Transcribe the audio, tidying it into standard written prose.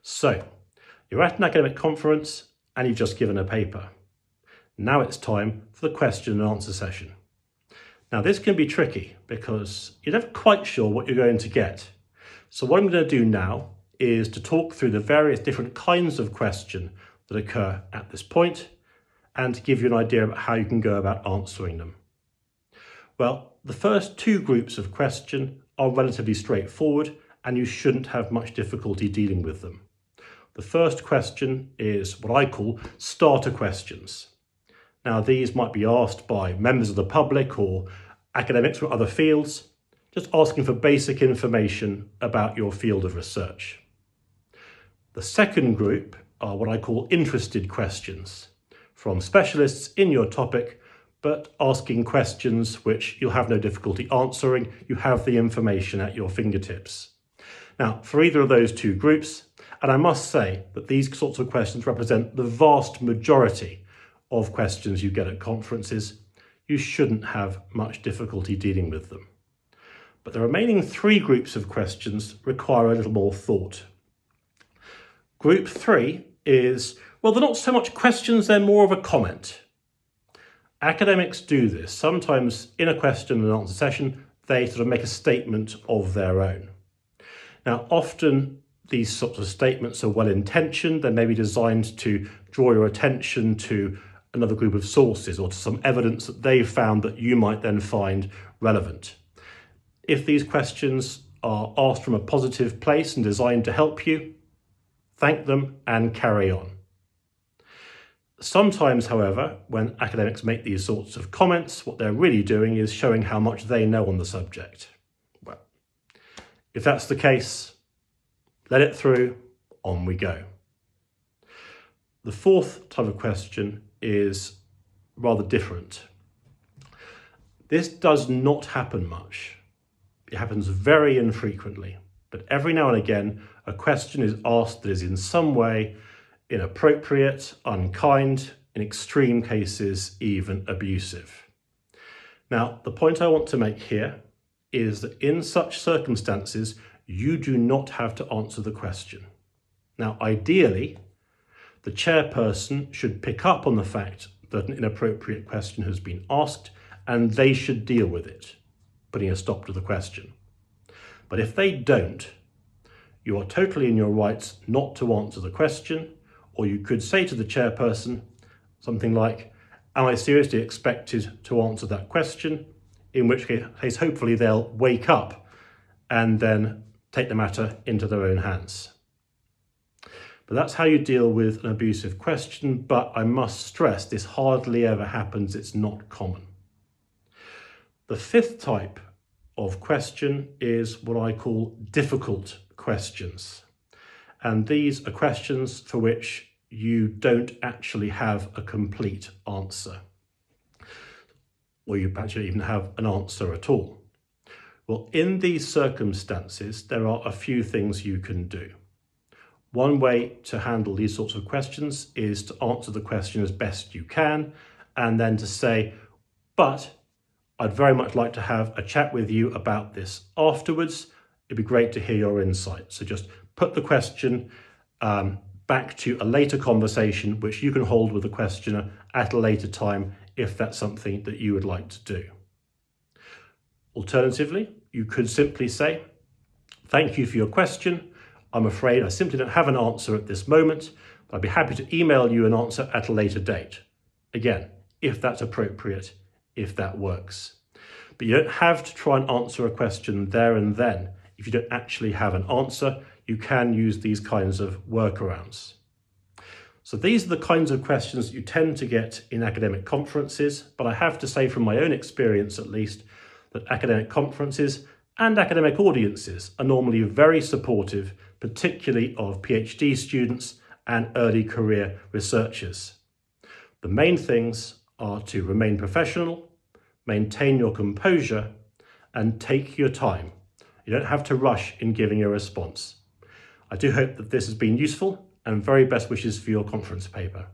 So, you're at an academic conference and you've just given a paper. Now it's time for the question and answer session. Now this can be tricky because you're never quite sure what you're going to get. So what I'm going to do now is to talk through the various different kinds of question that occur at this point and to give you an idea about how you can go about answering them. Well, the first two groups of question are relatively straightforward and you shouldn't have much difficulty dealing with them. The first question is what I call starter questions. Now these might be asked by members of the public or academics from other fields, just asking for basic information about your field of research. The second group are what I call interested questions, from specialists in your topic, but asking questions which you'll have no difficulty answering. You have the information at your fingertips. Now, for either of those two groups, and I must say that these sorts of questions represent the vast majority of questions you get at conferences, you shouldn't have much difficulty dealing with them. But the remaining three groups of questions require a little more thought. Group 3 is, well, they're not so much questions, they're more of a comment. Academics do this. Sometimes in a question and answer session, they sort of make a statement of their own. Now, often these sorts of statements are well-intentioned. They may be designed to draw your attention to another group of sources or to some evidence that they've found that you might then find relevant. If these questions are asked from a positive place and designed to help you, thank them and carry on. Sometimes, however, when academics make these sorts of comments, what they're really doing is showing how much they know on the subject. Well, if that's the case, let it through, on we go. The fourth type of question is rather different. This does not happen much. It happens very infrequently, but every now and again, a question is asked that is in some way inappropriate, unkind, in extreme cases, even abusive. Now, the point I want to make here is that in such circumstances, you do not have to answer the question. Now, ideally, the chairperson should pick up on the fact that an inappropriate question has been asked and they should deal with it, putting a stop to the question. But if they don't, you are totally in your rights not to answer the question, or you could say to the chairperson something like, am I seriously expected to answer that question? In which case, hopefully they'll wake up and then take the matter into their own hands. But that's how you deal with an abusive question, but I must stress this hardly ever happens, it's not common. The fifth type of question is what I call difficult questions. And these are questions for which you don't actually have a complete answer, or you actually even have an answer at all. Well, in these circumstances, there are a few things you can do. One way to handle these sorts of questions is to answer the question as best you can, and then to say, but I'd very much like to have a chat with you about this afterwards. It'd be great to hear your insight. So just put the question back to a later conversation, which you can hold with the questioner at a later time if that's something that you would like to do. Alternatively, you could simply say, thank you for your question. I'm afraid I simply don't have an answer at this moment, but I'd be happy to email you an answer at a later date. Again, if that's appropriate, if that works. But you don't have to try and answer a question there and then. If you don't actually have an answer, you can use these kinds of workarounds. So these are the kinds of questions you tend to get in academic conferences, but I have to say from my own experience at least, that academic conferences and academic audiences are normally very supportive, particularly of PhD students and early career researchers. The main things are to remain professional, maintain your composure, and take your time. You don't have to rush in giving your response. I do hope that this has been useful, and very best wishes for your conference paper.